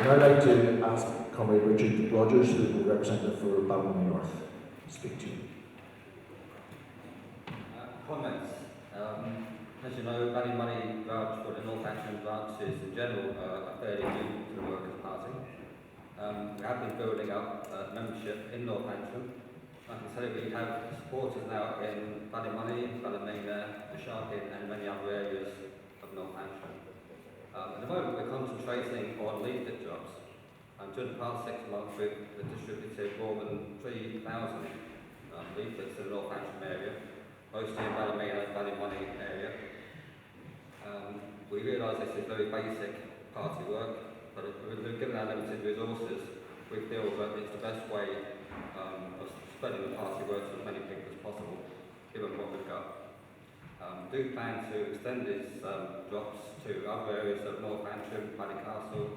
I'd now like to ask Comrade Richard Rogers, who is the representative for Ballymurray North, to speak to you. Comments. As you know, Ballymoney branch, or the North Action branches in general, are fairly new to the Workers' Party. We have been building up membership in North Action. I can say we have supporters now in Ballymoney, Ballymena, Sharkin, and many other areas of North Action. At the moment, we're concentrating on leaflet jobs. During the past 6 months, we've distributed more than 3,000 leaflets in the North Action area, mostly in Ballymena and Ballymoney area. We realise this is very basic party work, but given our limited resources, we feel that it's the best way of spreading the party work to as many people as possible, given what we've got. We do plan to extend these drops to other areas of North Action, Ballycastle,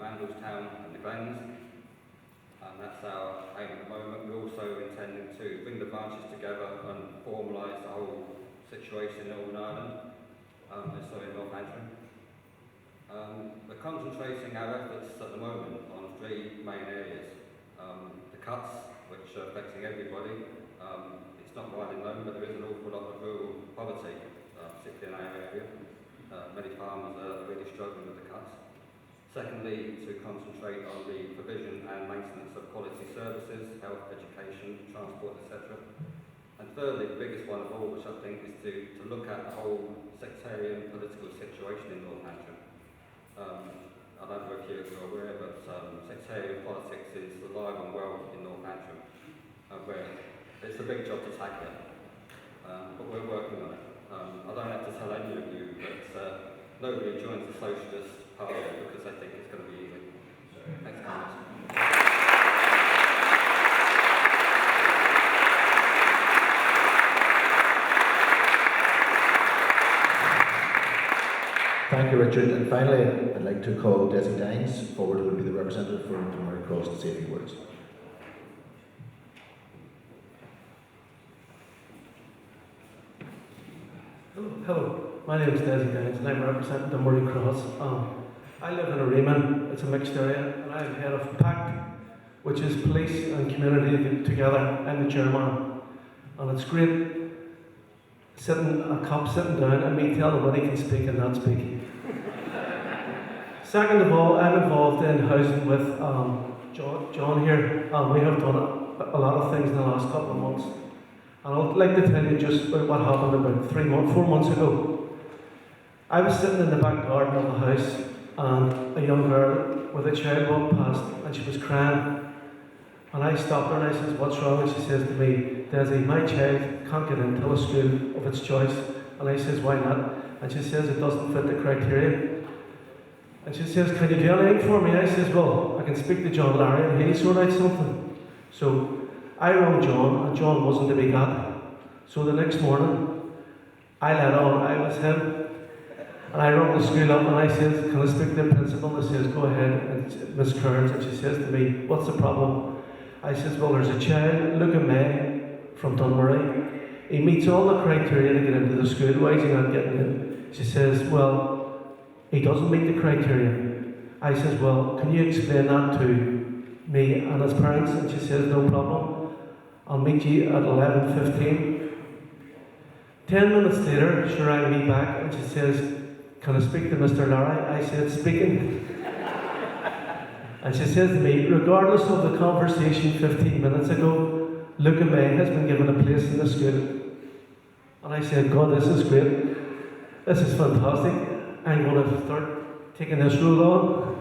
Randallstown and the Glens. That's our aim at the moment. We're also intending to bring the branches together and formalise the whole situation in Northern Ireland, in North Action. We're concentrating our efforts at the moment on 3 main areas. The cuts, which are affecting everybody. It's not widely known, but there is an awful lot of rural poverty, particularly in our area. Many farmers are really struggling with the cuts. Secondly, to concentrate on the provision and maintenance of quality services, health, education, transport, etc. And thirdly, the biggest one of all, which I think is to look at the whole sectarian political situation in North Action. I don't know if you're aware, but sectarian politics is alive and well in North Action, where it's a big job to tackle, but we're working on it. I don't have to tell any of you that nobody joins the Socialist Party because they think it's going to be easy. Thanks, Congress. Thank you, Richard. And finally, I'd like to call Desi Dines forward, who will be the representative for Murray Cross, to say a few words. Hello, my name is Desi Dines and I'm representing the Murray Cross. I live in Areeman, it's a mixed area, and I'm head of PACT, which is Police and Community Together. I'm the chairman, and it's great a cop sitting down and me telling what he can speak and not speak. Second of all, I'm involved in housing with John here. We have done a lot of things in the last couple of months. And I'd like to tell you just about what happened about 4 months ago. I was sitting in the back garden of the house and a young girl with a child walked past and she was crying. And I stopped her and I says, "What's wrong?" And she says to me, "Desi, my child can't get into a school of its choice." And I says, "Why not?" And she says, "It doesn't fit the criteria." And she says, "Can you do anything for me?" I says, "Well, I can speak to John Larry and he'll sort out something." So I rang John, and John wasn't to be got. So the next morning, I let on I was him. And I rang the school up and I said, "Can I speak to the principal?" And she says, "Go ahead." And Miss Kearns, and she says to me, "What's the problem?" I says, "Well, there's a child, Luca May, from Dunmurray. He meets all the criteria to get into the school. Why is he not getting in?" She says, "Well, he doesn't meet the criteria." I says, "Well, can you explain that to me and his parents?" And she says, "No problem. I'll meet you at 11:15. 10 minutes later, she rang me back and she says, "Can I speak to Mr. Larry?" I said, "Speaking." And she says to me, "Regardless of the conversation 15 minutes ago, Luca May has been given a place in the school." And I said, "God, this is great. This is fantastic. I'm going to start taking this role on."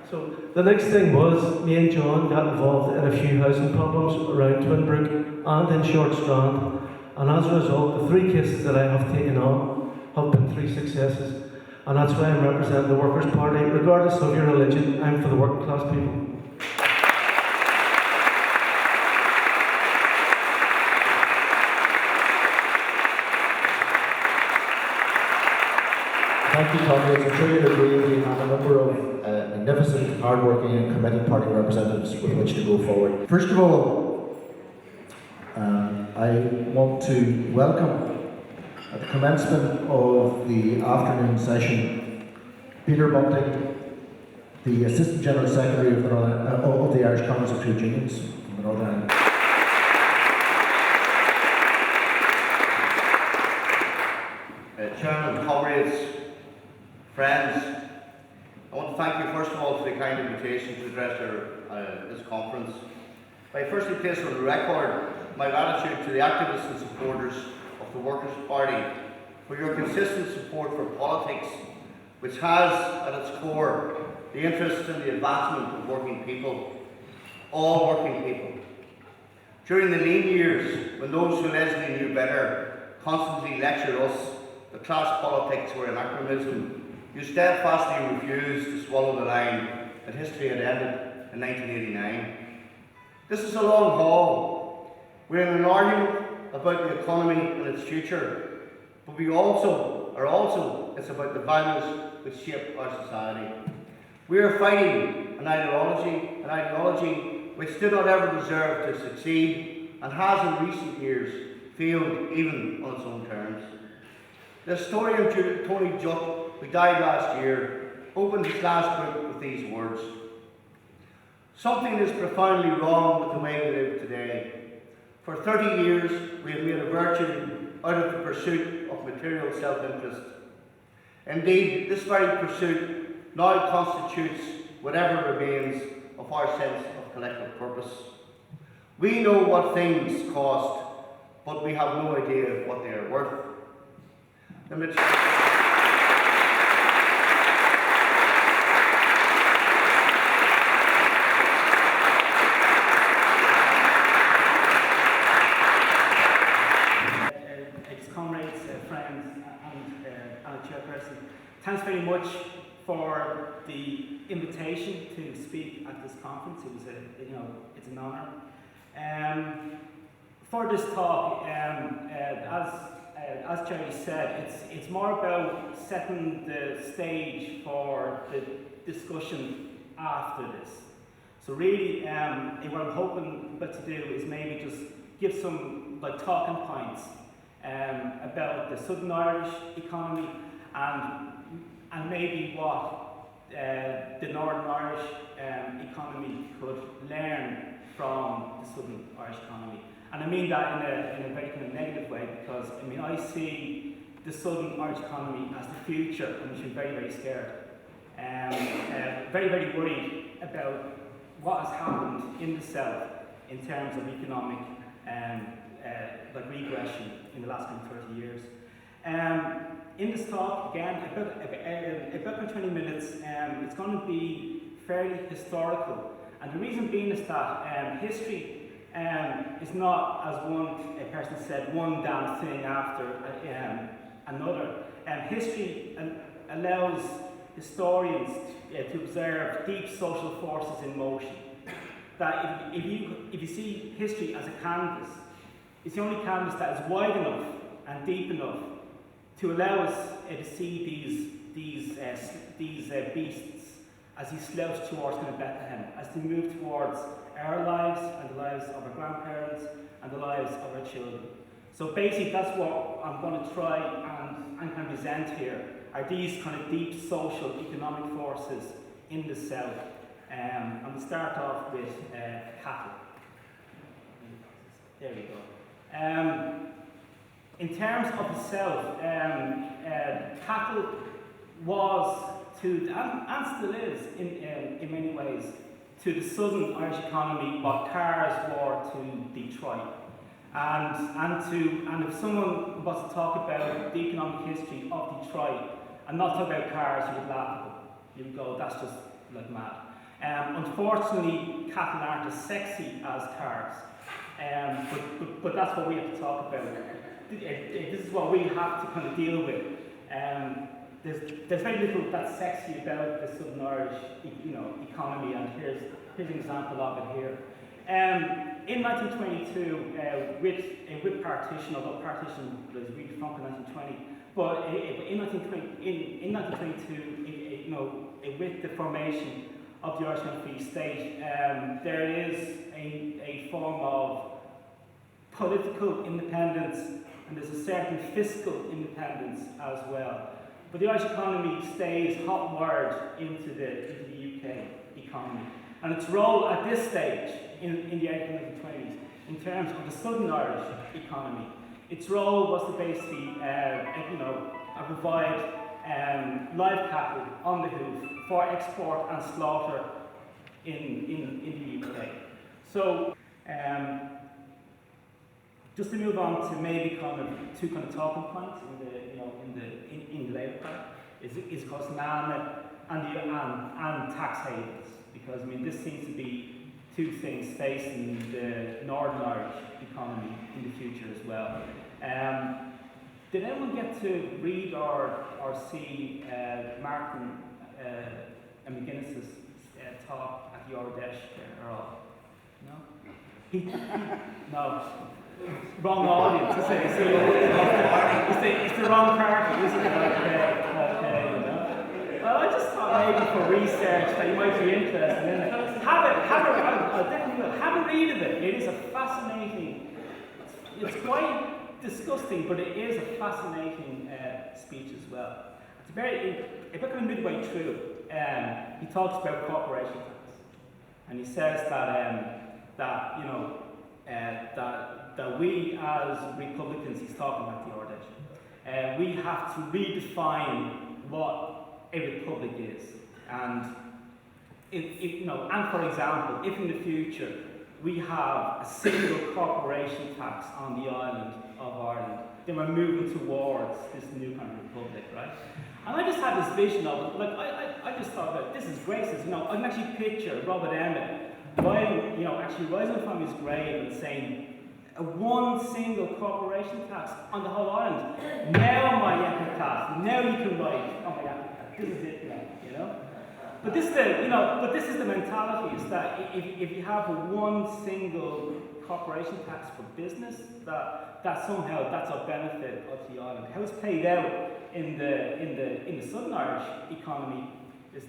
So the next thing was, me and John got involved in a few housing problems around Twinbrook and in Short Strand. And as a result, the 3 cases that I have taken on have been 3 successes. And that's why I'm representing the Workers' Party. Regardless of your religion, I'm for the working class people. Thank you, comrades. I'm sure you'll agree we have a number of magnificent, hard-working and committed party representatives with which to go forward. First of all, I want to welcome at the commencement of the afternoon session Peter Bunting, the Assistant General Secretary of the Irish Congress of Trade Unions from the Northern Ireland. Chairman, comrades, friends, I want to thank you first of all for the kind invitation to address this conference. By firstly placing on the record my gratitude to the activists and supporters of the Workers' Party for your consistent support for politics, which has at its core the interest in the advancement of working people, all working people. During the lean years, when those who leslie knew better constantly lectured us that class politics were anachronism, you steadfastly refused to swallow the line that history had ended in 1989. This is a long haul. We're in an argument about the economy and its future, but it's about the values which shape our society. We are fighting an ideology which did not ever deserve to succeed and has in recent years failed even on its own terms. The historian Tony Judt, who died last year, opened his last book with these words: "Something is profoundly wrong with the way we live today. For 30 years, we have made a virtue out of the pursuit of material self-interest. Indeed, this very pursuit now constitutes whatever remains of our sense of collective purpose. We know what things cost, but we have no idea what they are worth." Comrades, friends, and chairperson, thanks very much for the invitation to speak at this conference. It's an honour. For this talk, as Jerry said, it's more about setting the stage for the discussion after this. So really, what I'm hoping to do is maybe just give some talking points about the Southern Irish economy and maybe what the Northern Irish economy could learn from the Southern Irish economy. And I mean that in a very kind of negative way, because I see the Southern Irish economy as the future, and we should be very, very scared. Very, very worried about what has happened in the South in terms of economic regression in the last 30 years. In this talk, again, about 20 minutes, it's going to be fairly historical. And the reason being is that history is not, as one person said, one damn thing after another. History allows historians to observe deep social forces in motion. That if you see history as a canvas, it's the only canvas that is wide enough and deep enough to allow us to see these beasts as they slouch towards kind of Bethlehem, as they move towards our lives and the lives of our grandparents and the lives of our children. So basically that's what I'm going to try and kind of present here, are these kind of deep social economic forces in the South. I'm going to start off with cattle. There we go. In terms of the South, cattle was and still is in many ways, to the Southern Irish economy what cars were to Detroit. And if someone was to talk about the economic history of Detroit and not talk about cars, you would laugh at them. You would go, that's just like mad. Unfortunately, cattle aren't as sexy as cars. But that's what we have to talk about. This is what we have to kind of deal with. There's very little that's sexy about the Southern Irish, economy, and here's an example of it here. In 1922, with partition, although partition was really from 1920, but in 1922, with the formation of the Irish Free State, there is a form of political independence, and there's a certain fiscal independence as well. but the Irish economy stays hot-wired into the UK economy. And its role at this stage in the 1920s, in terms of the Southern Irish economy, its role was to basically, provide live cattle on the hoof for export and slaughter in the UK. So, just to move on to maybe two talking points in the Labour Party is of course NAMA and tax havens, because I mean this seems to be two things facing the Northern Irish economy in the future as well. Did anyone get to read or see Martin McGuinness's talk at the Ardèche there at all? No? No. Wrong audience. It's the wrong party, isn't it? Okay, you know. Well, I just thought maybe for research that you might be interested in it. Have a read of it. It is a fascinating. It's quite disgusting, but it is a fascinating speech as well. It's about midway through, he talks about corporation tax, and he says that we as Republicans, he's talking about the Ardèche, we have to redefine what a republic is, and and for example, if in the future we have a single corporation tax on the island of Ireland, then we're moving towards this new kind of republic, right? And I just had this vision of it, like I just thought that this is racist. I can actually picture Robert Emmet rising from his grave and saying, one single corporation tax on the whole island. Now my Yankee class, now you can write on my Yankee class. This is it now, you know. But this is the mentality, is that if you have one single corporation tax for business, that somehow that's a benefit of the island. How it's played out in the Southern Irish economy is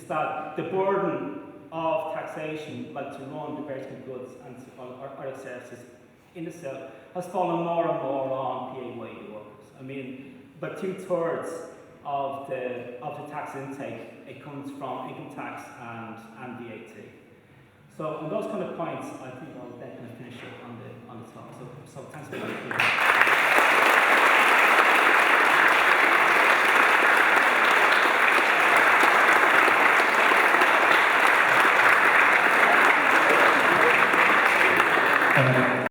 that the burden of taxation, like to run the various goods and other services in the South, has fallen more and more on PAYE workers. I mean, about 2/3 of the tax intake, it comes from income tax and VAT. So on those kind of points, I think I'll then finish up on the talk. So thanks for listening.